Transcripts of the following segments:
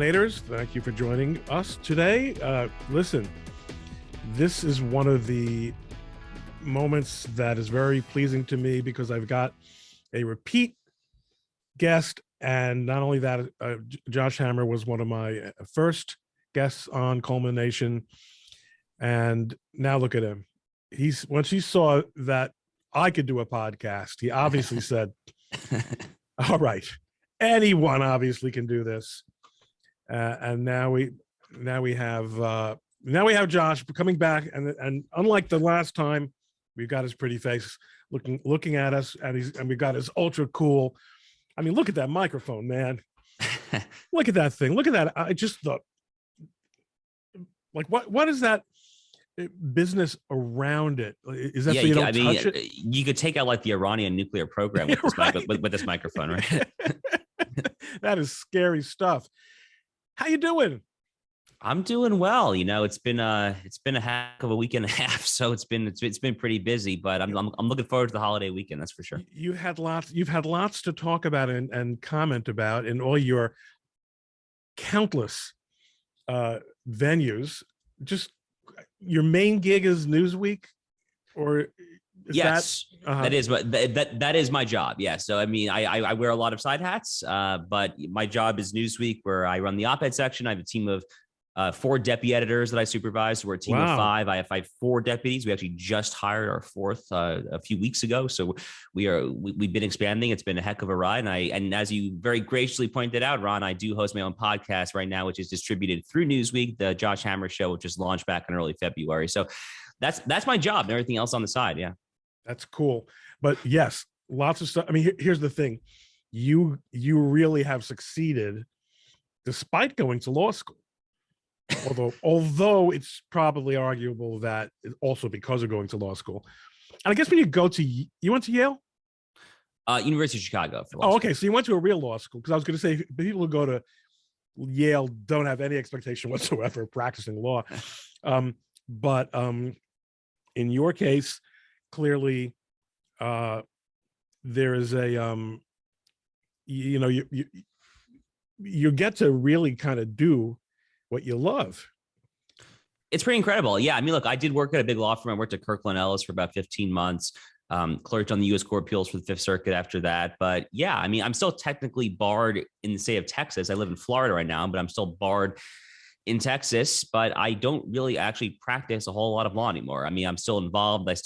Colemanators, thank you for joining us today. Listen, this is one of the moments that is very pleasing to me because I've got a repeat guest, and not only that, Josh Hammer was one of my first guests on ColemanNation, and now look at him. Once he saw that I could do a podcast, he obviously said, all right, anyone obviously can do this. And now we have Josh coming back, and unlike the last time, we've got his pretty face looking at us, and we've got his ultra cool. I mean, look at that microphone, man. Look at that thing. Look at that. I just thought, like, what is that business around it? Is that so you don't touch it? You could take out like the Iranian nuclear program with this, right. with this microphone, right? That is scary stuff. How you doing? I'm doing well. You know, it's been a heck of a week and a half, so it's been pretty busy. But I'm looking forward to the holiday weekend. That's for sure. You've had lots to talk about and comment about in all your countless venues. Just your main gig is Newsweek, or is yes, that is my job. Yeah. So, I mean, I wear a lot of side hats, but my job is Newsweek, where I run the op-ed section. I have a team of 4 deputy editors that I supervise. We're a team of 5. I have 4 deputies. We actually just hired our 4th a few weeks ago. So we've been expanding. It's been a heck of a ride. And as you very graciously pointed out, Ron, I do host my own podcast right now, which is distributed through Newsweek, the Josh Hammer Show, which was launched back in early February. So that's my job, and everything else on the side. Yeah. That's cool. But yes, lots of stuff. I mean, here's the thing. You really have succeeded despite going to law school. Although it's probably arguable that also because of going to law school. And I guess when you went to Yale? University of Chicago. For law school. Okay. So you went to a real law school, because I was going to say people who go to Yale don't have any expectation whatsoever of practicing law. But in your case, clearly there is a, you get to really kind of do what you love. It's pretty incredible. Yeah. I mean, look, I did work at a big law firm. I worked at Kirkland Ellis for about 15 months, clerked on the U.S. Court of Appeals for the 5th Circuit after that. But yeah, I mean, I'm still technically barred in the state of Texas. I live in Florida right now, but I'm still barred in Texas, but I don't really actually practice a whole lot of law anymore. I mean, I'm still involved. I've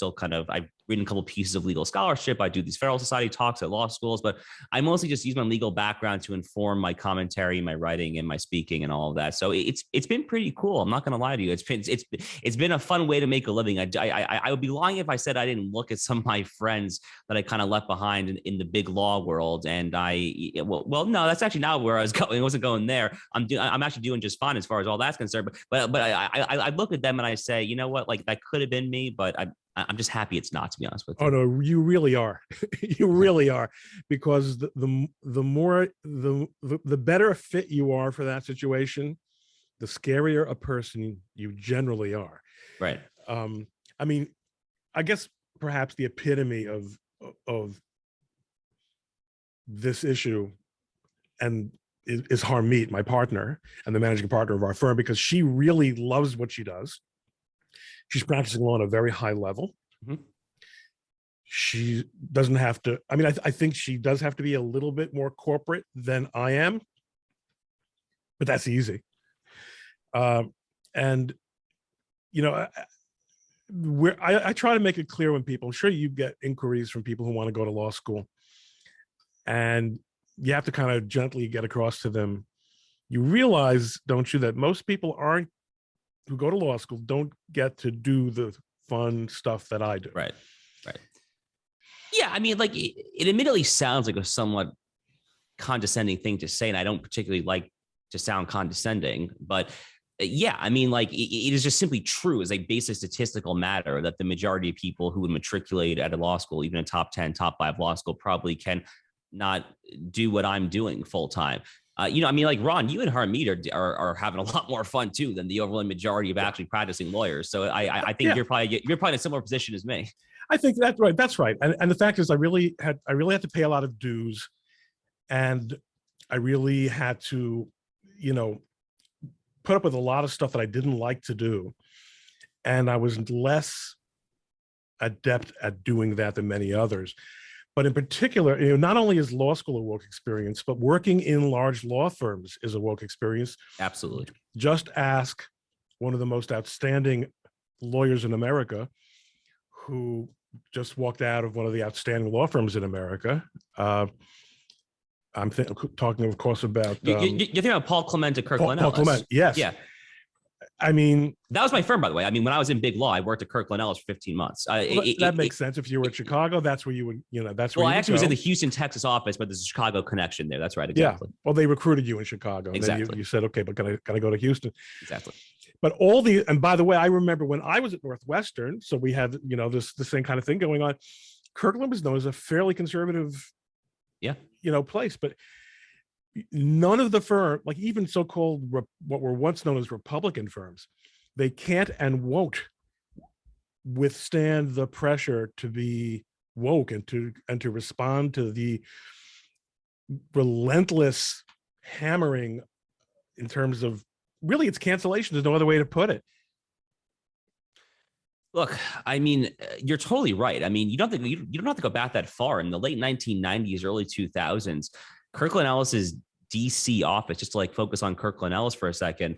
written a couple of pieces of legal scholarship. I do these Federal Society talks at law schools, but I mostly just use my legal background to inform my commentary, my writing, and my speaking, and all of that. So it's been pretty cool. I'm not going to lie to you. It's been a fun way to make a living. I would be lying if I said I didn't look at some of my friends that I kind of left behind in the big law world. And no, that's actually not where I was going. I wasn't going there. I'm actually doing just fine as far as all that's concerned. But I look at them and I say, you know what, like that could have been me, but I'm just happy it's not, to be honest with you. Oh no, you really are. You really are, because the better a fit you are for that situation, the scarier a person you generally are. Right. I mean, I guess perhaps the epitome of this issue and is Harmeet, my partner and the managing partner of our firm, because she really loves what she does. She's practicing law on a very high level. Mm-hmm. She doesn't have to, I mean, I think she does have to be a little bit more corporate than I am, but that's easy. And, you know, I try to make it clear when people, I'm sure you get inquiries from people who want to go to law school, and you have to kind of gently get across to them. You realize, don't you, that most people who go to law school don't get to do the fun stuff that I do. Right. Yeah, I mean, like it admittedly sounds like a somewhat condescending thing to say, and I don't particularly like to sound condescending, but yeah, I mean, like it is just simply true as a basic statistical matter that the majority of people who would matriculate at a law school, even a top 10, top 5 law school, probably can not do what I'm doing full time. I mean, like Ron, you and Harmeet are having a lot more fun too than the overwhelming majority of actually practicing lawyers. So I think you're probably in a similar position as me. I think that's right. That's right. And the fact is, I really had to pay a lot of dues, and I really had to, you know, put up with a lot of stuff that I didn't like to do. And I was less adept at doing that than many others. But in particular, not only is law school a woke experience, but working in large law firms is a woke experience. Absolutely. Just ask one of the most outstanding lawyers in America who just walked out of one of the outstanding law firms in America. I'm talking, of course, about you're thinking about Paul Clement at Kirkland Paul Ellis. Clement. Yes. Yeah. I mean, that was my firm, by the way. I mean, when I was in big law, I worked at Kirkland Ellis for 15 months. That makes sense. If you were at Chicago, that's where you would, that's where. Well, I actually was in the Houston, Texas office, but there's a Chicago connection there. That's right. Exactly. Yeah. Well, they recruited you in Chicago. And exactly. Then you said, okay, but can I go to Houston? Exactly. But and by the way, I remember when I was at Northwestern, so we had, the same kind of thing going on. Kirkland was known as a fairly conservative, place, but none of the firm, like even so-called what were once known as Republican firms, they can't and won't withstand the pressure to be woke and to respond to the relentless hammering in terms of really it's cancellation. There's no other way to put it. Look, I mean, you're totally right. I mean, you don't have to go back that far. In the late 1990s, early 2000s, Kirkland Ellis's DC office, just to like focus on Kirkland Ellis for a second,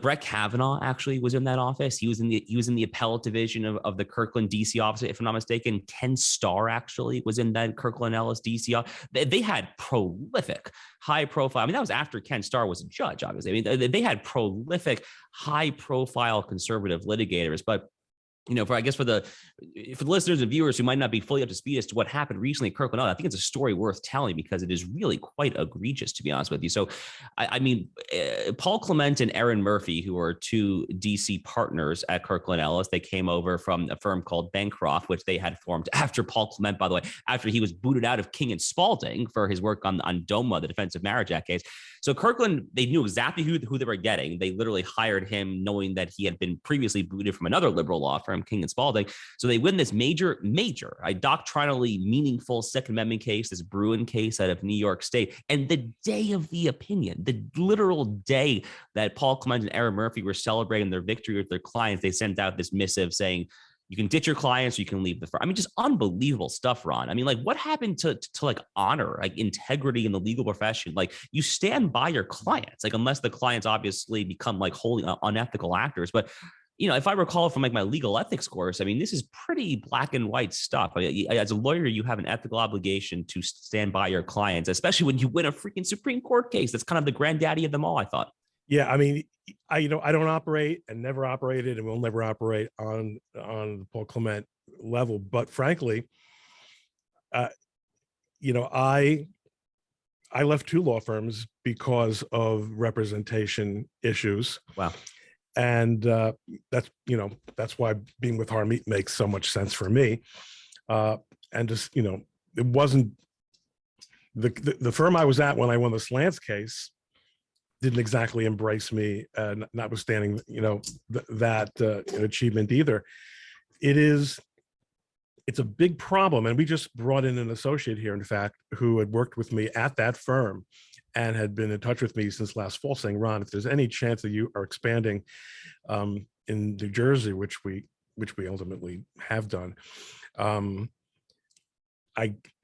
Brett Kavanaugh actually was in that office. He was in the appellate division of the Kirkland DC office, if I'm not mistaken. Ken Starr actually was in that Kirkland Ellis DC office. They had prolific, high profile. I mean, that was after Ken Starr was a judge, obviously. I mean, they had prolific, high profile conservative litigators, but for the listeners and viewers who might not be fully up to speed as to what happened recently at Kirkland Ellis, I think it's a story worth telling because it is really quite egregious, to be honest with you. So, I mean, Paul Clement and Erin Murphy, who are two DC partners at Kirkland Ellis, they came over from a firm called Bancroft, which they had formed after Paul Clement, by the way, after he was booted out of King and Spalding for his work on DOMA, the Defense of Marriage Act case. So Kirkland, they knew exactly who they were getting. They literally hired him knowing that he had been previously booted from another liberal law firm, King and Spalding. So they win this major, doctrinally meaningful Second Amendment case, this Bruin case out of New York State. And the day of the opinion, the literal day that Paul Clement and Erin Murphy were celebrating their victory with their clients, they sent out this missive saying, you can ditch your clients, or you can leave the firm. I mean, just unbelievable stuff, Ron. I mean, like, what happened to like honor, like integrity in the legal profession? Like, you stand by your clients, like, unless the clients obviously become like wholly unethical actors. But if I recall from like my legal ethics course, I mean, this is pretty black and white stuff. I mean, as a lawyer, you have an ethical obligation to stand by your clients, especially when you win a freaking Supreme Court case. That's kind of the granddaddy of them all, I thought. Yeah, I mean, I don't operate and never operated and will never operate on the Paul Clement level. But frankly, I left two law firms because of representation issues. Wow. And that's why being with Harmeet makes so much sense for me. And just, it wasn't the firm I was at when I won the Slants case didn't exactly embrace me, notwithstanding, that achievement either. It's a big problem. And we just brought in an associate here, in fact, who had worked with me at that firm and had been in touch with me since last fall saying, Ron, if there's any chance that you are expanding in New Jersey, which we ultimately have done,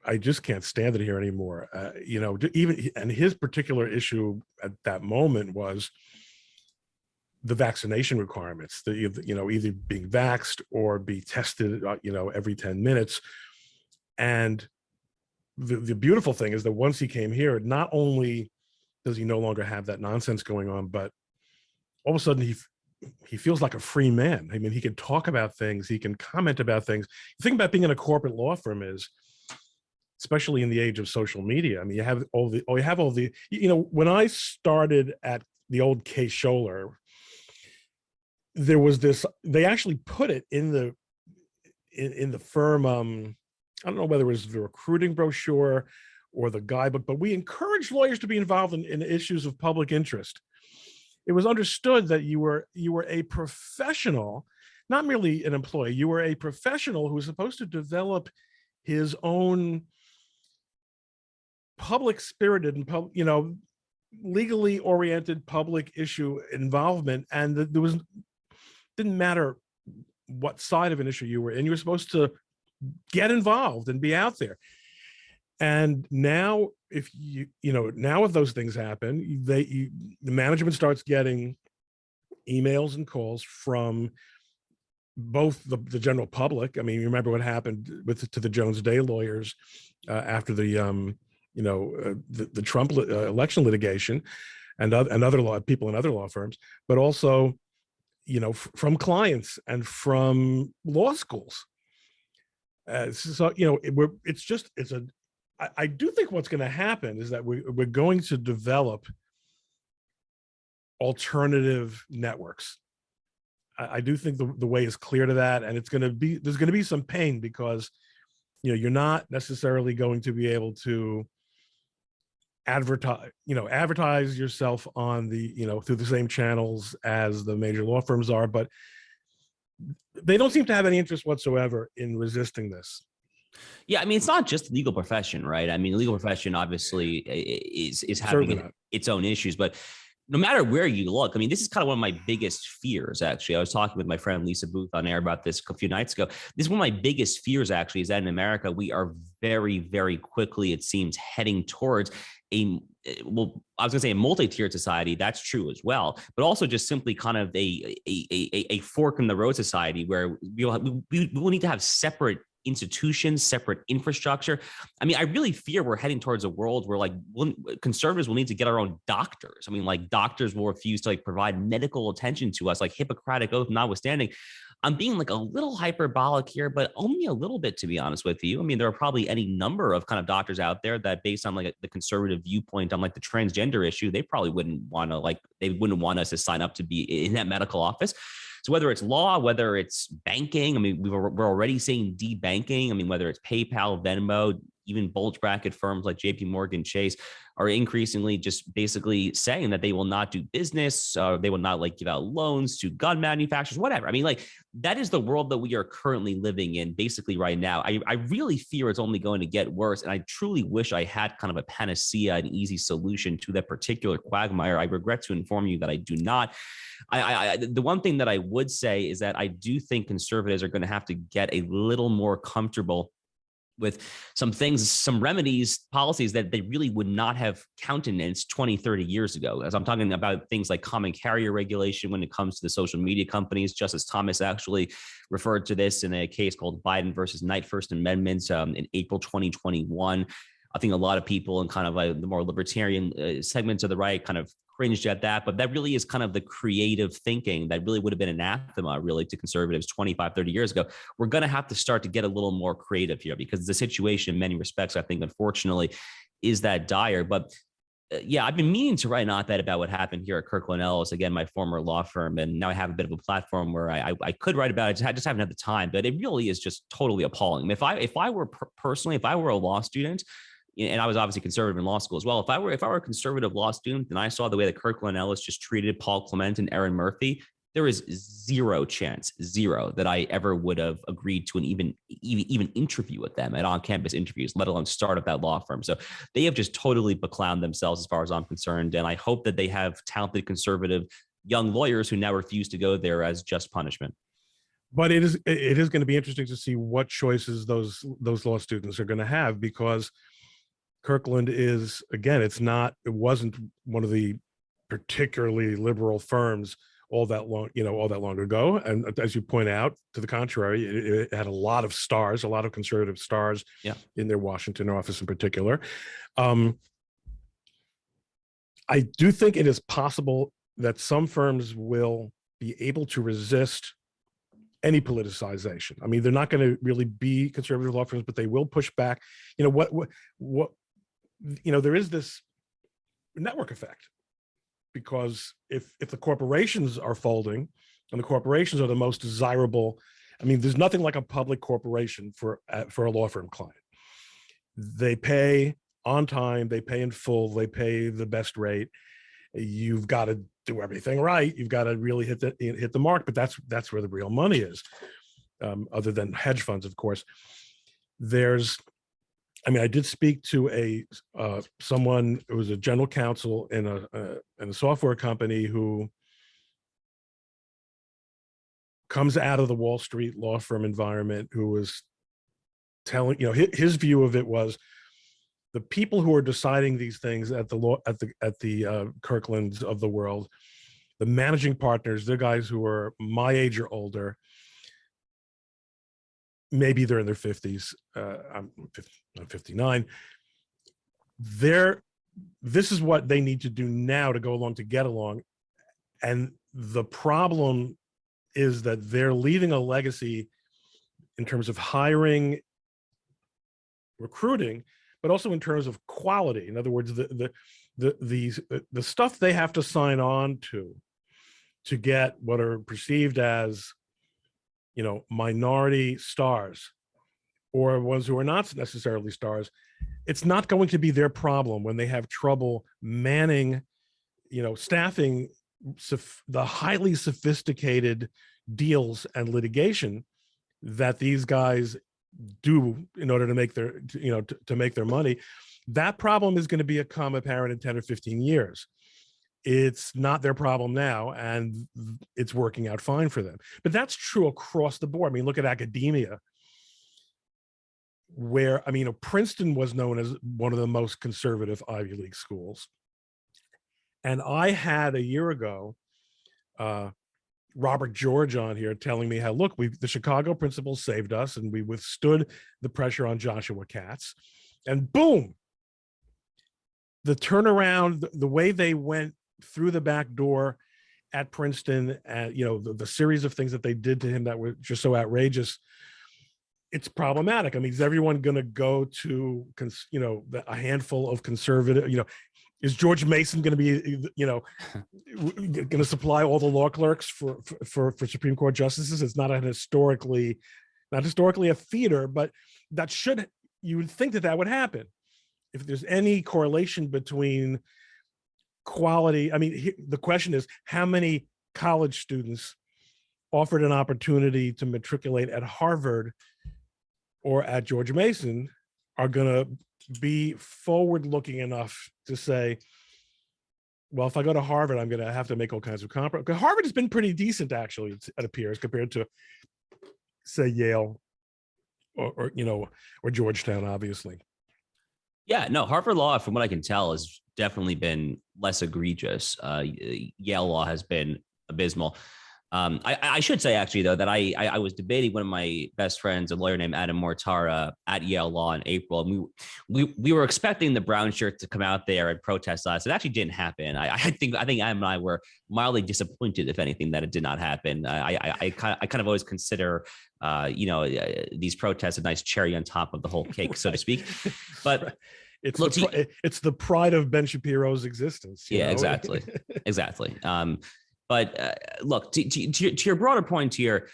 I just can't stand it here anymore. And his particular issue at that moment was the vaccination requirements, either being vaxxed or be tested, every 10 minutes. And the beautiful thing is that once he came here, not only does he no longer have that nonsense going on, but all of a sudden he feels like a free man. I mean, he can talk about things, he can comment about things. The thing about being in a corporate law firm is, especially in the age of social media, I mean, you have all the, when I started at the old Case Scholler, there was this, they actually put it in the firm, I don't know whether it was the recruiting brochure or the guidebook, but we encouraged lawyers to be involved in issues of public interest. It was understood that you were a professional, not merely an employee, you were a professional who was supposed to develop his own public spirited and legally oriented public issue involvement, and there was didn't matter what side of an issue you were in. You were supposed to get involved and be out there. And now, if now if those things happen, the management starts getting emails and calls from both the general public. I mean, you remember what happened to the Jones Day lawyers after the the Trump election litigation, and other people in other law firms, but also from clients and from law schools. So I do think what's going to happen is that we're going to develop alternative networks. I do think the way is clear to that, and there's going to be some pain, because you're not necessarily going to be able to advertise yourself on the through the same channels as the major law firms are, but they don't seem to have any interest whatsoever in resisting this. Yeah, I mean, it's not just the legal profession, right? I mean, the legal profession obviously is having its own issues, but no matter where you look, I mean, this is kind of one of my biggest fears, actually. I was talking with my friend Lisa Booth on air about this a few nights ago. This is one of my biggest fears, actually, is that in America, we are very, very quickly, it seems, heading towards I was going to say a multi-tiered society. That's true as well, but also just simply kind of a fork in the road society where we will need to have separate institutions, separate infrastructure. I mean, I really fear we're heading towards a world where conservatives will need to get our own doctors. I mean, doctors will refuse to provide medical attention to us, Hippocratic oath notwithstanding. I'm being a little hyperbolic here, but only a little bit, to be honest with you. I mean, there are probably any number of kind of doctors out there that, based on the conservative viewpoint on the transgender issue, they probably wouldn't want to they wouldn't want us to sign up to be in that medical office. So whether it's law, whether it's banking, I mean, we're already seeing debanking. I mean, whether it's PayPal, Venmo, even bulge bracket firms like JP Morgan Chase are increasingly just basically saying that they will not do business. They will not give out loans to gun manufacturers, whatever. I mean, that is the world that we are currently living in basically right now. I really fear it's only going to get worse. And I truly wish I had kind of a panacea, an easy solution to that particular quagmire. I regret to inform you that I do not. The one thing that I would say is that I do think conservatives are going to have to get a little more comfortable with some things, some remedies, policies that they really would not have countenanced 20, 30 years ago. As I'm talking about things like common carrier regulation when it comes to the social media companies. Justice Thomas actually referred to this in a case called Biden versus Knight First Amendment in April 2021. I think a lot of people in kind of the more libertarian segments of the right kind of cringed at that, but that really is kind of the creative thinking that really would have been anathema really to conservatives 25, 30 years ago. We're going to have to start to get a little more creative here, because the situation in many respects, I think, unfortunately, is that dire. But yeah, I've been meaning to write an op-ed about what happened here at Kirkland Ellis, again, my former law firm, and now I have a bit of a platform where I could write about it. I just haven't had the time, but it really is just totally appalling. If I were personally, if I were a law student, and I was obviously conservative in law school as well, if I were a conservative law student and I saw the way that Kirkland Ellis just treated Paul Clement and Erin Murphy, there is zero chance, that I ever would have agreed to an even interview with them at on-campus interviews, let alone start up that law firm. So they have just totally beclowned themselves as far as I'm concerned. And I hope that they have talented conservative young lawyers who now refuse to go there as just punishment. But it is going to be interesting to see what choices those law students are going to have, because Kirkland is, again, it wasn't one of the particularly liberal firms all that long ago. And as you point out, to the contrary, it had a lot of stars, a lot of conservative stars in their Washington office in particular. I do think it is possible that some firms will be able to resist any politicization. I mean, they're not going to really be conservative law firms, but they will push back. There is this network effect, because if the corporations are folding, and the corporations are the most desirable, I mean, there's nothing like a public corporation for a law firm client. They pay on time, they pay in full, they pay the best rate. You've got to do everything right. You've got to really hit the mark, but that's where the real money is. Other than hedge funds, of course. There's I mean, I did speak to someone who was a general counsel in a software company who comes out of the Wall Street law firm environment, who was telling, his view of it was the people who are deciding these things at the law at the Kirklands of the world, the managing partners, they're guys who are my age or older. Maybe they're in their 50s. I'm 59. This is what they need to do now to go along, to get along. And the problem is that they're leaving a legacy in terms of hiring, recruiting, but also in terms of quality. In other words, the stuff they have to sign on to get what are perceived as, minority stars, or ones who are not necessarily stars, it's not going to be their problem when they have trouble manning, staffing the highly sophisticated deals and litigation that these guys do in order to make their, to make their money. That problem is going to become apparent in 10 or 15 years. It's not their problem now, and it's working out fine for them. But that's true across the board. I mean, look at academia, where, Princeton was known as one of the most conservative Ivy League schools. And I had a year ago, Robert George on here telling me how, look, the Chicago principals saved us, and we withstood the pressure on Joshua Katz, and boom, the turnaround, the way they went through the back door at Princeton, and the series of things that they did to him that were just so outrageous. It's problematic. I mean, is everyone going to go to, a handful of conservative, is George Mason going to be, going to supply all the law clerks for Supreme Court justices? It's not historically a feeder, but you would think that would happen. If there's any correlation between quality, the question is, how many college students offered an opportunity to matriculate at Harvard or at George Mason are going to be forward-looking enough to say, well, if I go to Harvard, I'm going to have to make all kinds of compromises. Because Harvard has been pretty decent, actually, it appears, compared to, say, Yale or Georgetown, obviously. Yeah, no, Harvard Law, from what I can tell, has definitely been less egregious. Yale Law has been abysmal. I should say, actually, though, that I was debating one of my best friends, a lawyer named Adam Mortara, at Yale Law in April. And we were expecting the brown shirt to come out there and protest us. It actually didn't happen. I think Adam and I were mildly disappointed, if anything, that it did not happen. I kind of always consider these protests a nice cherry on top of the whole cake, so to speak. But it's the pride of Ben Shapiro's existence. Yeah, exactly. But look, to your broader point here,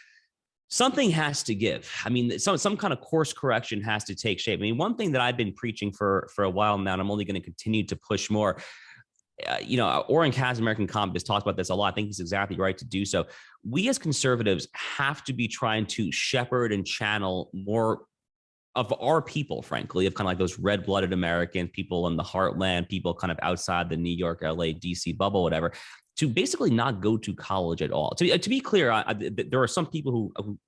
something has to give. I mean, some kind of course correction has to take shape. I mean, one thing that I've been preaching for a while now, and I'm only going to continue to push more. Oren Katz, American Compass, talks about this a lot. I think he's exactly right to do so. We as conservatives have to be trying to shepherd and channel more of our people, frankly, of kind of like those red-blooded Americans, people in the heartland, people kind of outside the New York, LA, DC bubble, whatever, to basically not go to college at all. To be clear, there are some people who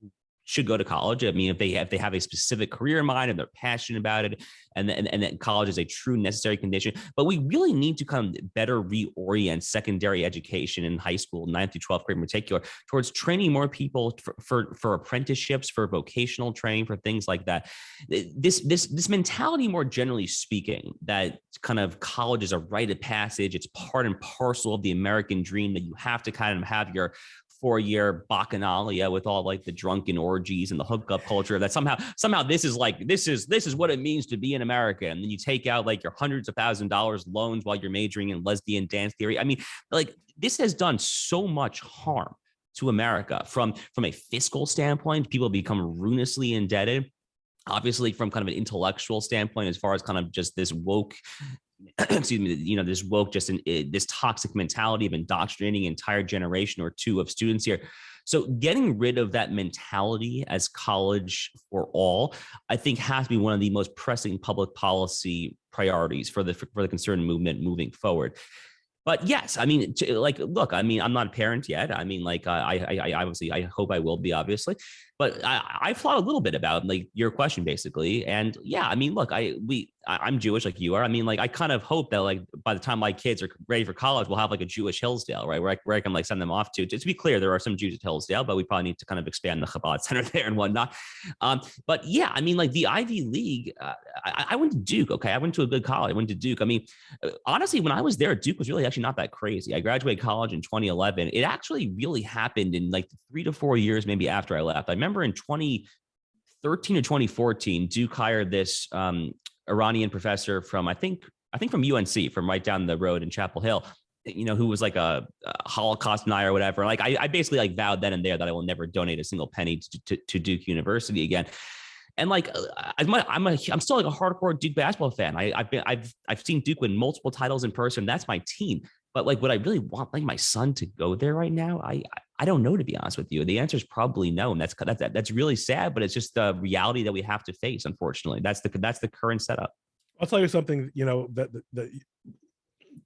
should go to college. I mean, if they have a specific career in mind and they're passionate about it, and that college is a true necessary condition. But we really need to kind of better reorient secondary education in high school, 9th through 12th grade in particular, towards training more people for apprenticeships, for vocational training, for things like that. This mentality, more generally speaking, that kind of college is a rite of passage. It's part and parcel of the American dream, that you have to kind of have your 4-year bacchanalia with all like the drunken orgies and the hookup culture, that somehow this is what it means to be an American. And then you take out like your hundreds of $1,000s loans while you're majoring in lesbian dance theory. I mean, like, this has done so much harm to America from a fiscal standpoint. People become ruinously indebted. Obviously, from kind of an intellectual standpoint, as far as kind of just this woke excuse me, this woke, just this toxic mentality of indoctrinating an entire generation or two of students here. So getting rid of that mentality as college for all, I think, has to be one of the most pressing public policy priorities for the concerned movement moving forward. But yes, I mean, look, I mean, I'm not a parent yet. I mean, I obviously, I hope I will be, obviously, but I thought a little bit about like your question basically. And yeah, I mean, look, I'm Jewish like you are. I mean, like, I kind of hope that like by the time my kids are ready for college, we'll have like a Jewish Hillsdale, right? Where I can like send them off to. To be clear, there are some Jews at Hillsdale, but we probably need to kind of expand the Chabad Center there and whatnot. But yeah, I mean, like the Ivy League, I went to Duke. Okay. I went to a good college. I went to Duke. I mean, honestly, when I was there, Duke was really actually not that crazy. I graduated college in 2011. It actually really happened in like 3 to 4 years, maybe after I left. I remember in 2013 or 2014, Duke hired this Iranian professor from, I think from UNC, from right down the road in Chapel Hill, who was like a Holocaust denier or whatever. Like I basically like vowed then and there that I will never donate a single penny to Duke University again. And like, I'm still like a hardcore Duke basketball fan. I've seen Duke win multiple titles in person. That's my team. But like, would I really want like my son to go there right now? I don't know, to be honest with you. The answer is probably no, and that's really sad. But it's just the reality that we have to face. Unfortunately, that's the current setup. I'll tell you something. That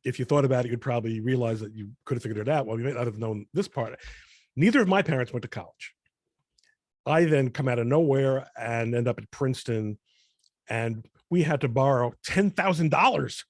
if you thought about it, you'd probably realize that you could have figured it out. Well, you may not have known this part. Neither of my parents went to college. I then come out of nowhere and end up at Princeton, and we had to borrow $10,000.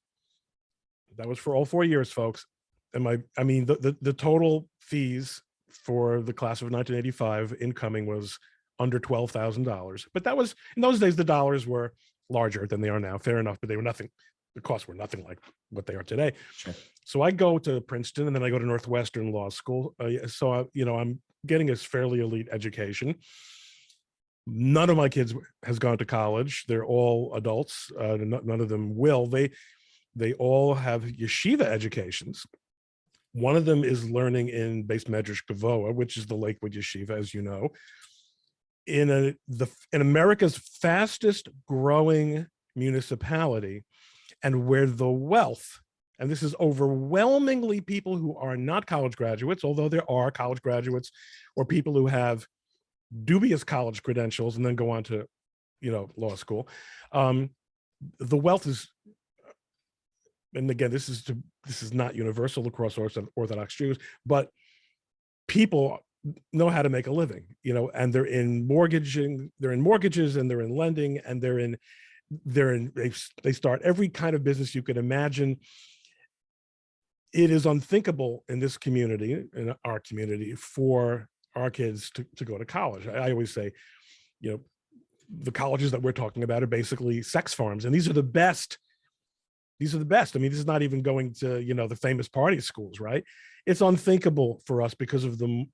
That was for all 4 years, folks. And the total fees for the class of 1985 incoming was under $12,000. But that was, in those days, the dollars were larger than they are now. Fair enough, but they were nothing. The costs were nothing like what they are today. Sure. So I go to Princeton, and then I go to Northwestern Law School. I'm getting a fairly elite education. None of my kids has gone to college. They're all adults. None of them will. They all have yeshiva educations. One of them is learning in Beis Medrash Gavoa, which is the Lakewood Yeshiva, as you know, in America's fastest growing municipality, and where the wealth, and this is overwhelmingly people who are not college graduates, although there are college graduates or people who have dubious college credentials and then go on to, law school. The wealth is, and again, this is not universal across Orthodox Jews, but people know how to make a living, and they're in mortgages, and they're in lending, and they start every kind of business you could imagine. It is unthinkable in this community, in our community, for our kids to go to college. I always say, the colleges that we're talking about are basically sex farms, and these are the best. I mean, this is not even going to, the famous party schools, right? It's unthinkable for us because of the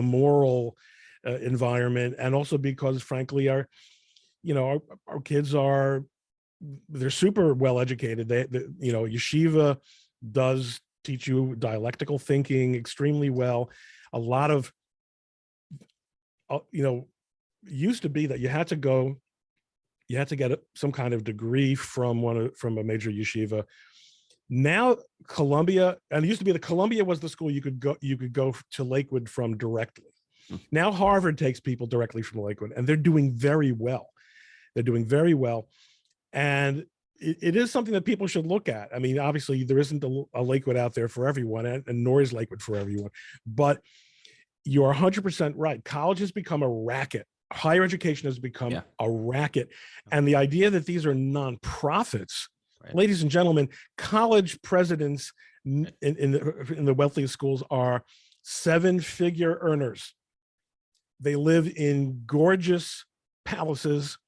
moral environment, and also because, frankly, our kids they're super well educated. Yeshiva does teach you dialectical thinking extremely well. A lot of, used to be that you had to get some kind of degree from a major yeshiva. Now Columbia, and it used to be that Columbia was the school you could go to Lakewood from directly. Now Harvard takes people directly from Lakewood, and they're doing very well. And it is something that people should look at. I mean, obviously there isn't a Lakewood out there for everyone, and nor is Lakewood for everyone, but you're 100% right. College has become a racket. Higher education has become a racket. And the idea that these are nonprofits, right. Ladies and gentlemen, college presidents in the wealthiest schools are 7-figure earners. They live in gorgeous palaces.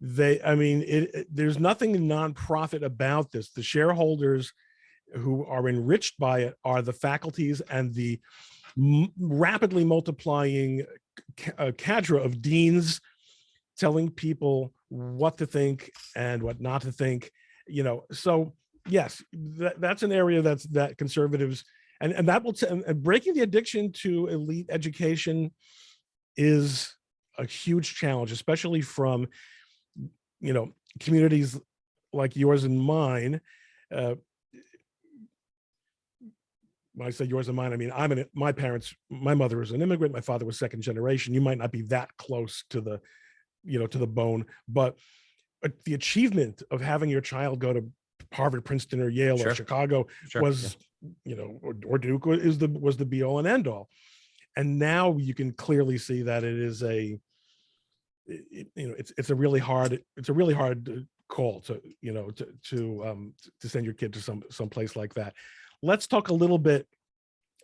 There's nothing nonprofit about this. The shareholders who are enriched by it are the faculties and the rapidly multiplying cadre of deans telling people what to think and what not to think. So yes, that's an area that conservatives and that will and breaking the addiction to elite education is a huge challenge, especially from communities like yours and mine, uh, when I say yours and mine, I mean, my mother was an immigrant, my father was second generation. You might not be that close to the, to the bone, but the achievement of having your child go to Harvard, Princeton, or Yale, or Sure. Chicago Sure. was, or Duke was the be all and end all. And now you can clearly see that it is it's a really hard call to, to send your kid to some place like that. Let's talk a little bit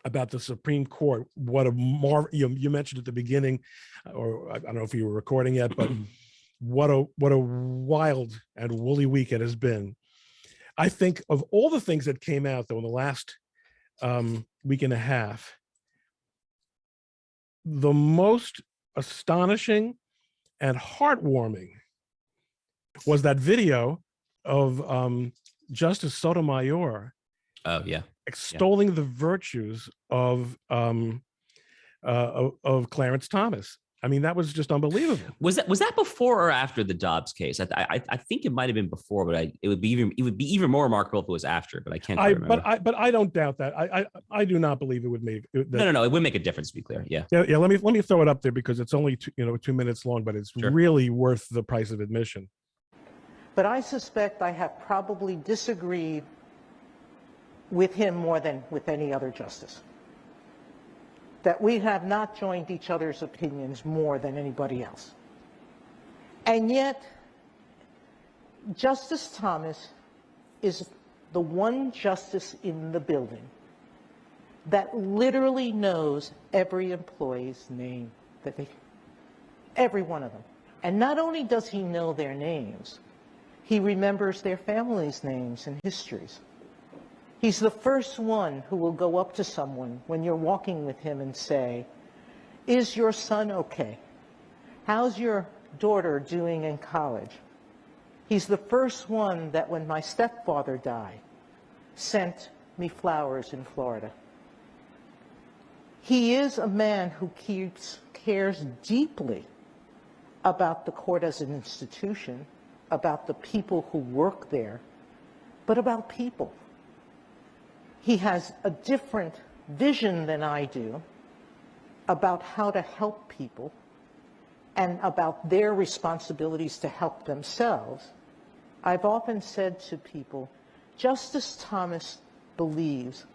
about the Supreme Court. What a you mentioned at the beginning, or I don't know if you were recording yet, but what a wild and woolly week it has been. I think of all the things that came out though in the last week and a half, the most astonishing and heartwarming was that video of Justice Sotomayor Oh yeah. extolling the virtues of Clarence Thomas. I mean, that was just unbelievable. Was that before or after the Dobbs case? I think it might have been before, but it would be even more remarkable if it was after. But I can't quite remember. But I don't doubt that. I do not believe it would make that, no. It would make a difference, to be clear. Yeah. Yeah. Let me throw it up there because it's only 2 minutes long, but it's Sure. really worth the price of admission. But I suspect I have probably disagreed with him more than with any other justice. That we have not joined each other's opinions more than anybody else. And yet, Justice Thomas is the one justice in the building that literally knows every employee's name, every one of them. And not only does he know their names, he remembers their families' names and histories. He's the first one who will go up to someone when you're walking with him and say, "Is your son okay? How's your daughter doing in college?" He's the first one that when my stepfather died, sent me flowers in Florida. He is a man who cares deeply about the court as an institution, about the people who work there, but about people. He has a different vision than I do about how to help people and about their responsibilities to help themselves. I've often said to people, Justice Thomas believes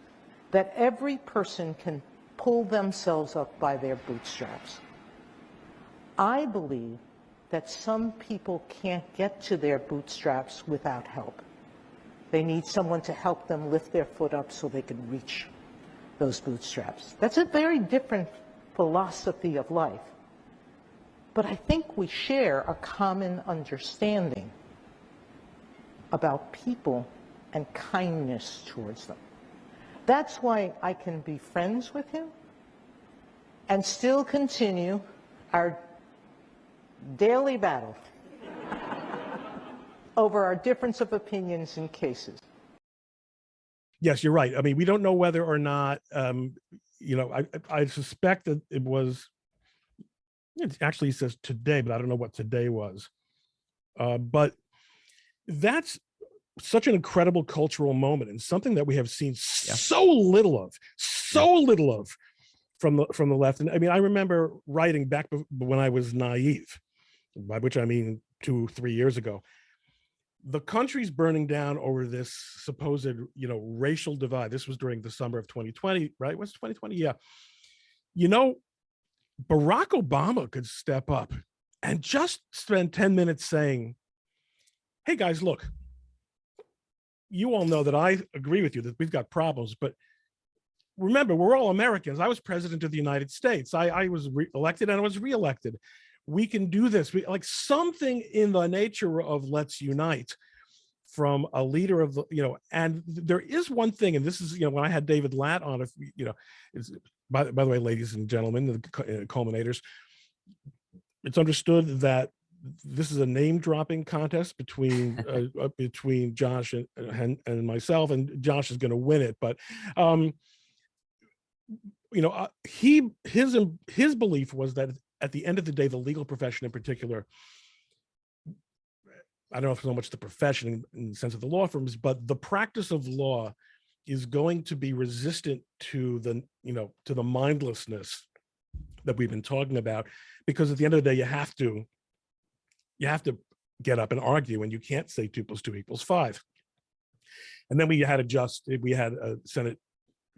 that every person can pull themselves up by their bootstraps. I believe that some people can't get to their bootstraps without help. They need someone to help them lift their foot up so they can reach those bootstraps. That's a very different philosophy of life. But I think we share a common understanding about people and kindness towards them. That's why I can be friends with him and still continue our daily battle over our difference of opinions in cases. Yes, you're right. I mean, we don't know whether or not, I suspect that it was, it actually says today, but I don't know what today was. But that's such an incredible cultural moment and something that we have seen so little of from the left. And I mean, I remember writing back when I was naive, by which I mean 2-3 years ago. The country's burning down over this supposed, racial divide. This was during the summer of 2020, right? Was it 2020? Yeah. Barack Obama could step up and just spend 10 minutes saying, "Hey guys, look, you all know that I agree with you that we've got problems, but remember, we're all Americans. I was president of the United States. I was elected and I was reelected. We can do this." Like something in the nature of let's unite from a leader of the, and there is one thing, and this is, when I had David Latt on, by the way, ladies and gentlemen, the Colemanators, it's understood that this is a name dropping contest between Josh and myself, and Josh is going to win it. But his belief was that at the end of the day, the legal profession in particular I don't know if so much the profession in the sense of the law firms, but the practice of law is going to be resistant to the, to the mindlessness that we've been talking about, because at the end of the day, you have to get up and argue, and you can't say 2 + 2 = 5. And then we had a Senate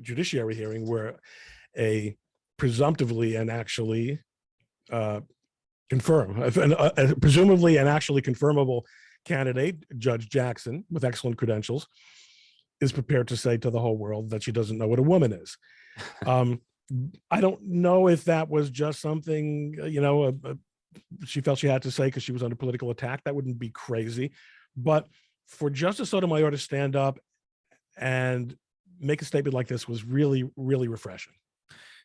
Judiciary hearing where a presumptively and actually presumably and actually confirmable candidate, Judge Jackson, with excellent credentials, is prepared to say to the whole world that she doesn't know what a woman is. I don't know if that was just something, she felt she had to say because she was under political attack. That wouldn't be crazy. But for Justice Sotomayor to stand up and make a statement like this was really, really refreshing.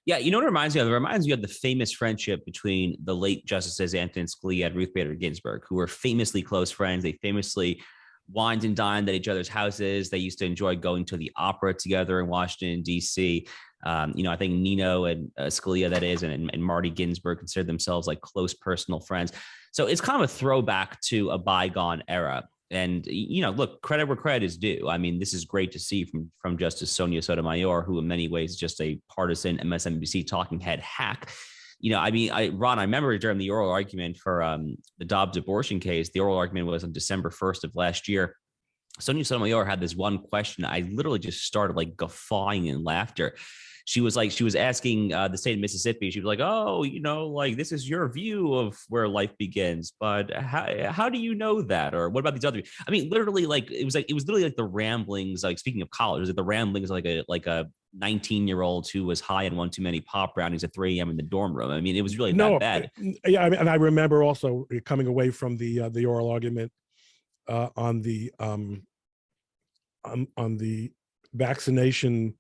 Yeah, you know what it reminds me of? It reminds me of the famous friendship between the late Justices Antonin Scalia and Ruth Bader Ginsburg, who were famously close friends. They famously wined and dined at each other's houses. They used to enjoy going to the opera together in Washington, D.C. I think Nino and Scalia, that is, and Marty Ginsburg considered themselves like close personal friends. So it's kind of a throwback to a bygone era. And, look, credit where credit is due. I mean, this is great to see from Justice Sonia Sotomayor, who in many ways is just a partisan MSNBC talking head hack. Ron, I remember during the oral argument for the Dobbs abortion case, the oral argument was on December 1st of last year. Sonia Sotomayor had this one question. I literally just started like guffawing in laughter. She was asking the state of Mississippi. She was like, "Oh, this is your view of where life begins, but how do you know that? Or what about these other?" I mean, literally, it was literally like the ramblings. Like, speaking of college, it was like the ramblings like a 19-year-old who was high on one too many pop brownies at 3 a.m. in the dorm room. I mean, it was really that bad. Yeah, and I remember also coming away from the oral argument on the vaccination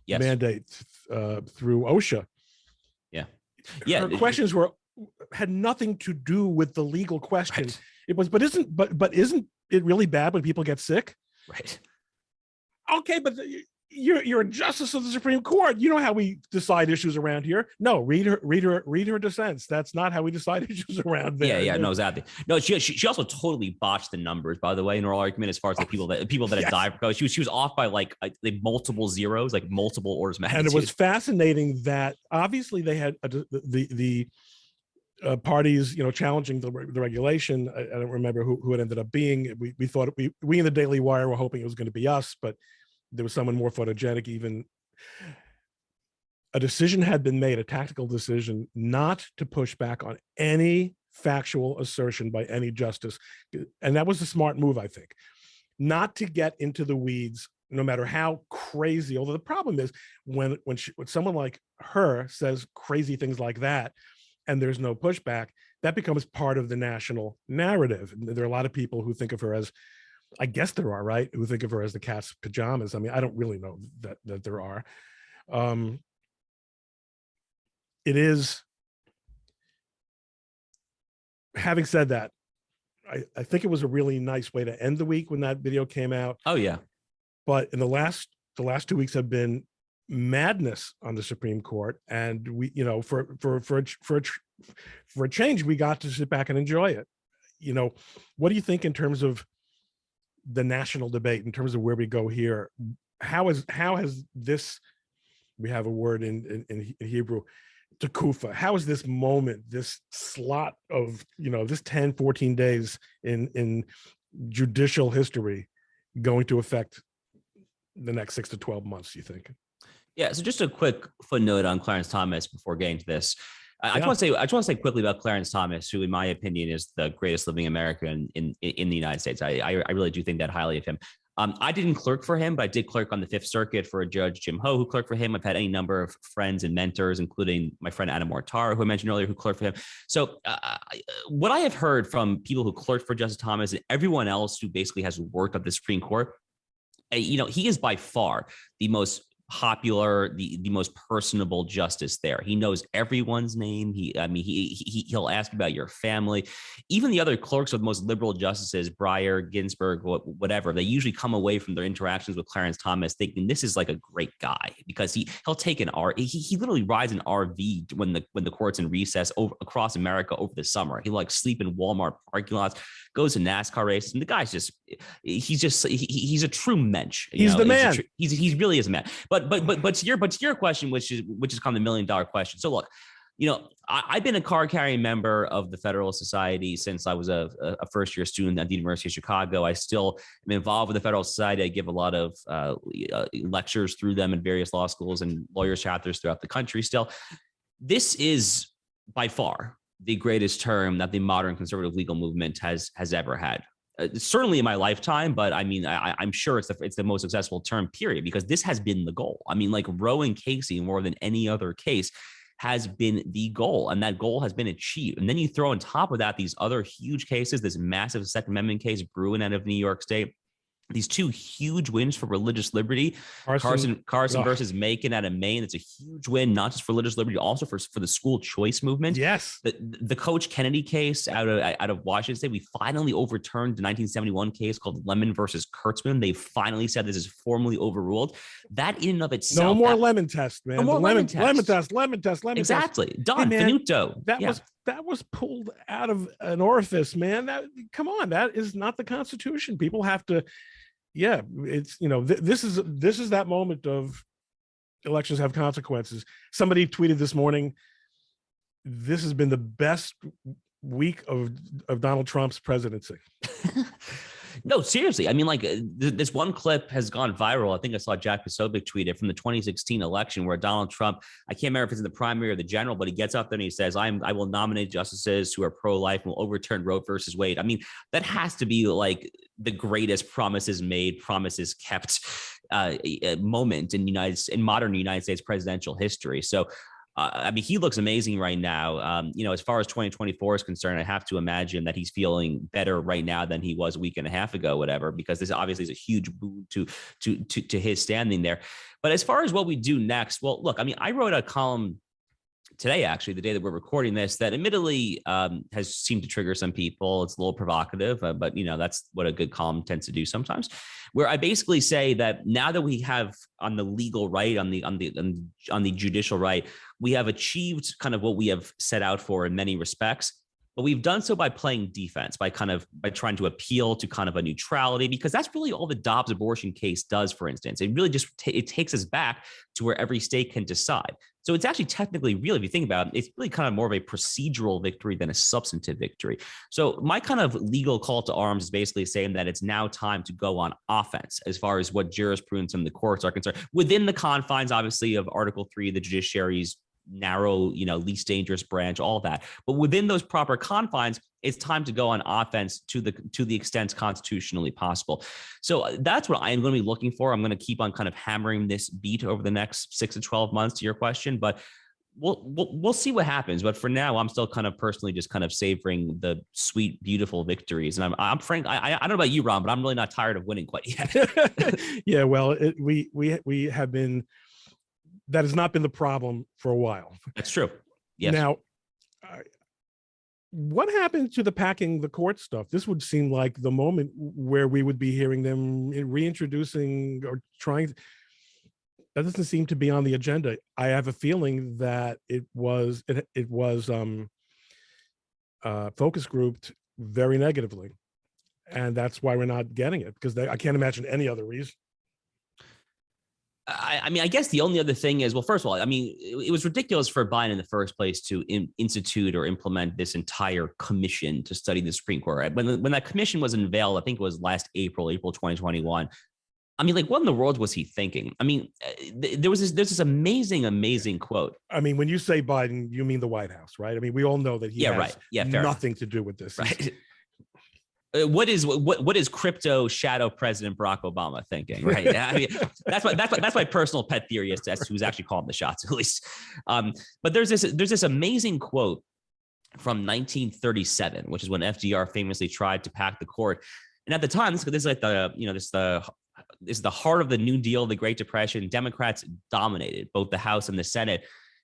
mandate through OSHA. Yeah. Her questions had nothing to do with the legal question. Right. It was, but isn't it really bad when people get sick? Right. Okay, but you're a justice of the Supreme Court. You know how we decide issues around here. No, read her dissents. That's not how we decide issues around there. Yeah, no, exactly. No, she also totally botched the numbers, by the way, in her argument, as far as the people that had died. She was off by like multiple zeros, like multiple orders of magnitude. And it was fascinating that obviously they had the parties, challenging the regulation. I don't remember who it ended up being. We thought we in the Daily Wire were hoping it was going to be us, but there was someone more photogenic. Even a decision had been made, a tactical decision, not to push back on any factual assertion by any justice. And that was a smart move, I think, not to get into the weeds, no matter how crazy. Although the problem is when someone like her says crazy things like that, and there's no pushback, that becomes part of the national narrative. And there are a lot of people who think of her as, I guess there are, right, who think of her as the cat's pajamas. I mean, I don't really know that there are. It is, having said that, I think it was a really nice way to end the week when that video came out. Oh yeah. But in the last 2 weeks have been madness on the Supreme Court, and we, for a change, we got to sit back and enjoy it. What do you think in terms of the national debate, in terms of where we go here? How has this, we have a word in Hebrew, tekufa, how is this moment, this slot of, this 10, 14 days in judicial history going to affect the next 6 to 12 months, do you think? Yeah, so just a quick footnote on Clarence Thomas before getting to this. I just want to say quickly about Clarence Thomas, who, in my opinion, is the greatest living American in the United States. I really do think that highly of him. I didn't clerk for him, but I did clerk on the Fifth Circuit for a Judge Jim Ho, who clerked for him. I've had any number of friends and mentors, including my friend Anna Mortara, who I mentioned earlier, who clerked for him. So what I have heard from people who clerked for Justice Thomas and everyone else who basically has worked at the Supreme Court, he is by far the most popular, the most personable justice there. He knows everyone's name. He'll ask about your family. Even the other clerks of the most liberal justices, Breyer, Ginsburg, whatever, they usually come away from their interactions with Clarence Thomas thinking this is like a great guy, because he'll take an he literally rides an RV when the court's in recess across America over the summer. He'll sleep in Walmart parking lots. goes to NASCAR races, and the guy's he's a true mensch. He's the man. He really is a man. But to your question, which is kind of the $1 million question. So look, I've been a card-carrying member of the Federalist Society since I was a first-year student at the University of Chicago. I still am involved with the Federalist Society. I give a lot of lectures through them in various law schools and lawyers chapters throughout the country still. This is by far the greatest term that the modern conservative legal movement has ever had. Certainly in my lifetime, but I mean, I'm sure it's the most successful term, period, because this has been the goal. I mean, like Roe and Casey, more than any other case, has been the goal, and that goal has been achieved. And then you throw on top of that these other huge cases, this massive Second Amendment case brewing out of New York State, these two huge wins for religious liberty, Carson versus Macon out of Maine. It's a huge win, not just for religious liberty, also for the school choice movement. Yes. The Coach Kennedy case out of Washington State, we finally overturned the 1971 case called Lemon versus Kurtzman. They finally said this is formally overruled. That in and of itself. No more lemon test, man. No more lemon test. Lemon test. Exactly. Done. Hey, finito. That was pulled out of an orifice, man. Come on. That is not the Constitution. People have to. Yeah, it's this is that moment of elections have consequences. Somebody tweeted this morning, this has been the best week of Donald Trump's presidency. No, seriously. I mean, like this one clip has gone viral. I think I saw Jack Posobiec tweet it from the 2016 election where Donald Trump, I can't remember if it's in the primary or the general, but he gets up there and he says, I will nominate justices who are pro-life and will overturn Roe versus Wade. I mean, that has to be like the greatest promises made, promises kept moment in modern United States presidential history. So I mean, he looks amazing right now. As far as 2024 is concerned, I have to imagine that he's feeling better right now than he was a week and a half ago, whatever, because this obviously is a huge boon to his standing there. But as far as what we do next, well, look, I mean, I wrote a column today, actually, the day that we're recording this, that admittedly has seemed to trigger some people. It's a little provocative, but that's what a good column tends to do sometimes, where I basically say that now that we have on the legal right, on the judicial right, we have achieved kind of what we have set out for in many respects. But we've done so by playing defense, by trying to appeal to kind of a neutrality, because that's really all the Dobbs abortion case does, for instance. It really just it takes us back to where every state can decide. So it's actually technically, really, if you think about it, it's really kind of more of a procedural victory than a substantive victory. So my kind of legal call to arms is basically saying that it's now time to go on offense as far as what jurisprudence and the courts are concerned, within the confines, obviously, of Article 3, the judiciary's narrow, least dangerous branch, all that. But within those proper confines, it's time to go on offense to the extent constitutionally possible. So that's what I am going to be looking for. I'm going to keep on kind of hammering this beat over the next 6 to 12 months, to your question, but we'll see what happens. But for now, I'm still kind of personally just kind of savoring the sweet, beautiful victories. And I'm frank. I don't know about you, Ron, but I'm really not tired of winning quite yet. Yeah, well, we have been. That has not been the problem for a while. That's true. Yes. Now, what happened to the packing the court stuff? This would seem like the moment where we would be hearing them reintroducing or trying. That doesn't seem to be on the agenda. I have a feeling that it was focus grouped very negatively, and that's why we're not getting it, because I can't imagine any other reason. I mean, I guess the only other thing is, well, first of all, I mean, it was ridiculous for Biden in the first place to institute or implement this entire commission to study the Supreme Court. When that commission was unveiled, I think it was last April 2021. I mean, like, what in the world was he thinking? I mean, there's this amazing quote. I mean, when you say Biden, you mean the White House, right? I mean, we all know that he has nothing to do with this. Right. What is crypto shadow President Barack Obama thinking? Right. I mean, that's my personal pet theory as to who's actually calling the shots, at least. But there's this amazing quote from 1937, which is when FDR famously tried to pack the court. And at the time, this is like this is the heart of the New Deal, the Great Depression. Democrats dominated both the House and the Senate.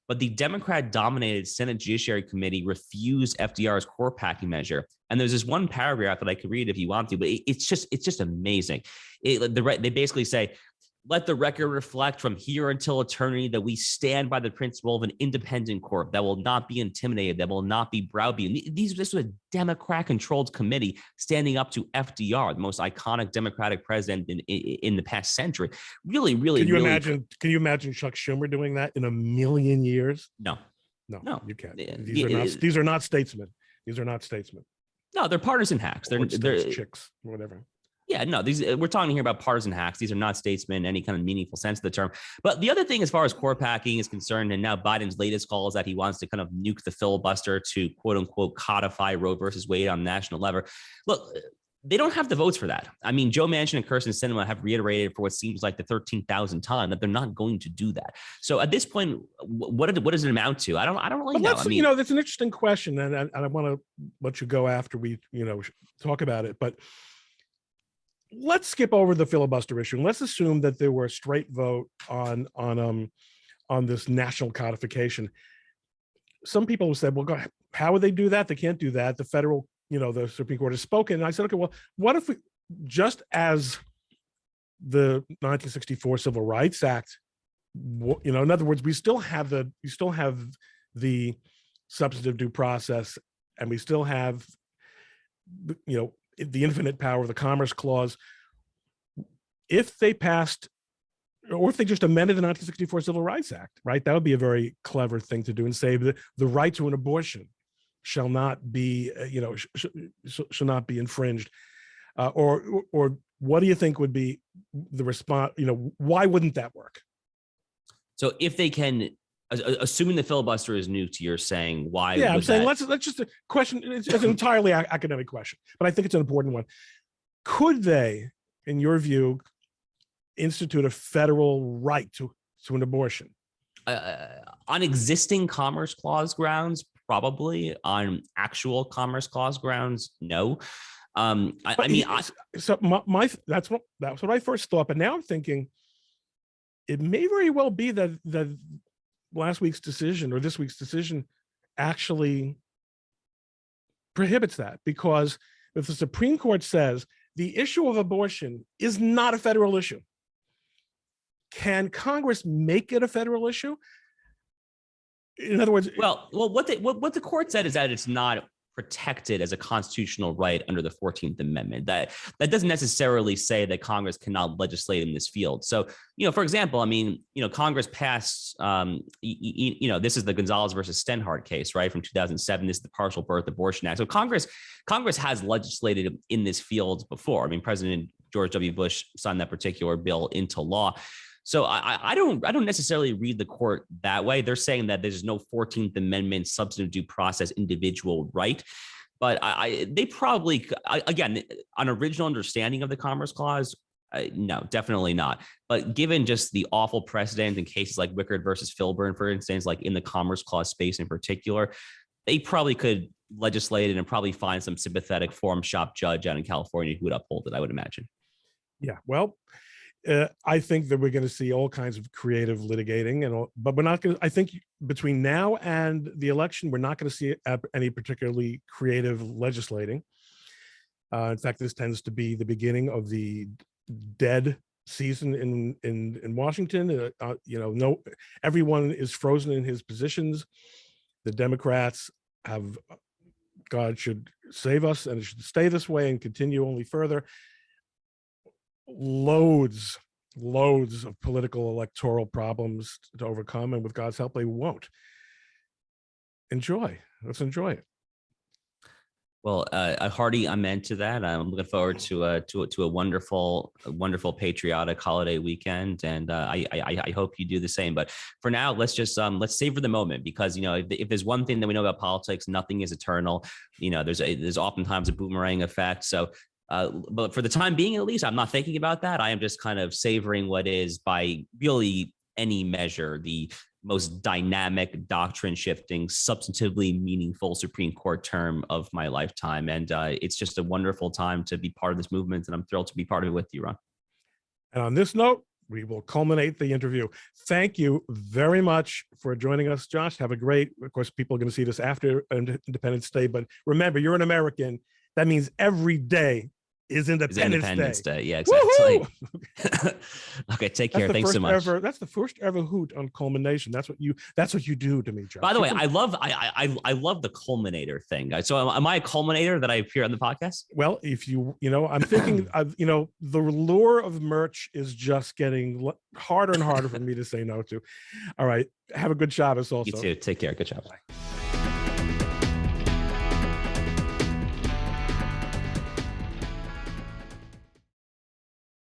But the Democrat-dominated Senate Judiciary Committee refused FDR's court packing measure. And there's this one paragraph that I could read if you want to, but it's just amazing. They basically say, let the record reflect from here until eternity that we stand by the principle of an independent court that will not be intimidated, that will not be browbeaten. This was a Democrat-controlled committee standing up to FDR, the most iconic Democratic president in the past century. Really, Can you imagine Chuck Schumer doing that in a million years? No, you can't. These are not statesmen. These are not statesmen. No, they're partisan hacks. They're chicks, or whatever. Yeah, no, we're talking here about partisan hacks. These are not statesmen in any kind of meaningful sense of the term. But the other thing, as far as court packing is concerned, and now Biden's latest call is that he wants to kind of nuke the filibuster to quote unquote codify Roe versus Wade on national level. Look, they don't have the votes for that. I mean, Joe Manchin and Kirsten Sinema have reiterated for what seems like the 13,000th time that they're not going to do that. So at this point, what does it amount to? I don't really know. I mean, that's an interesting question, and I want to let you go after we, talk about it. But let's skip over the filibuster issue. Let's assume that there were a straight vote on this national codification. Some people have said, well, God, how would they do that? They can't do that. The federal, the Supreme Court has spoken. And I said, okay, well, what if we, just as the 1964 Civil Rights Act, in other words, we still have the substantive due process, and we still have, the infinite power of the Commerce Clause. If they passed, or if they just amended the 1964 Civil Rights Act, right, that would be a very clever thing to do, and say the right to an abortion shall not be, shall not be infringed. Or what do you think would be the response? Why wouldn't that work? So if they can, assuming the filibuster is nuked, you're saying why? Yeah, I'm saying let's just a question. It's an entirely academic question, but I think it's an important one. Could they, in your view, institute a federal right to an abortion? On existing Commerce Clause grounds, probably. On actual Commerce Clause grounds, no. That's what I first thought, but now I'm thinking it may very well be that last week's decision or this week's decision actually prohibits that, because if the Supreme Court says the issue of abortion is not a federal issue, can Congress make it a federal issue? In other words, what the court said is that it's not protected as a constitutional right under the 14th Amendment. That doesn't necessarily say that Congress cannot legislate in this field. So, for example, Congress passed, this is the Gonzalez versus Stenhart case, right, from 2007. This is the Partial Birth Abortion Act. So Congress has legislated in this field before. President George W. Bush signed that particular bill into law. So I don't necessarily read the court that way. They're saying that there's no 14th Amendment substantive due process individual right. But they probably, again, on original understanding of the Commerce Clause, no, definitely not. But given just the awful precedent in cases like Wickard versus Filburn, for instance, like in the Commerce Clause space in particular, they probably could legislate it and probably find some sympathetic forum shop judge out in California who would uphold it, I would imagine. Yeah, well, I think that we're going to see all kinds of creative litigating, but we're not going to, I think between now and the election, we're not going to see any particularly creative legislating. In fact, this tends to be the beginning of the dead season in Washington. No, everyone is frozen in his positions. The Democrats have, God should save us, and it should stay this way and continue only further. Loads of political electoral problems to overcome, and with God's help, they won't. Let's enjoy it. Well, a hearty amen to that. I'm looking forward to a wonderful patriotic holiday weekend, and I hope you do the same. But for now, let's savor the moment, because if there's one thing that we know about politics, nothing is eternal. There's oftentimes a boomerang effect. So. But for the time being, at least, I'm not thinking about that. I am just kind of savoring what is, by really any measure, the most dynamic, doctrine-shifting, substantively meaningful Supreme Court term of my lifetime. And it's just a wonderful time to be part of this movement, and I'm thrilled to be part of it with you, Ron. And on this note, we will culminate the interview. Thank you very much for joining us, Josh. Have a great, of course, people are going to see this after Independence Day, but remember, you're an American. That means every day is It's Independence Day. Yeah, Woohoo! exactly. Okay, take care. Thanks so much. That's the first ever hoot on ColemanNation. That's what you do to me, Josh. By the way, I love the culminator thing. So am I a culminator that I appear on the podcast? Well, if I'm thinking, the lure of merch is just getting harder and harder for me to say no to. All right. Have a good Shabbos also. You too. Take care. Good job. Bye.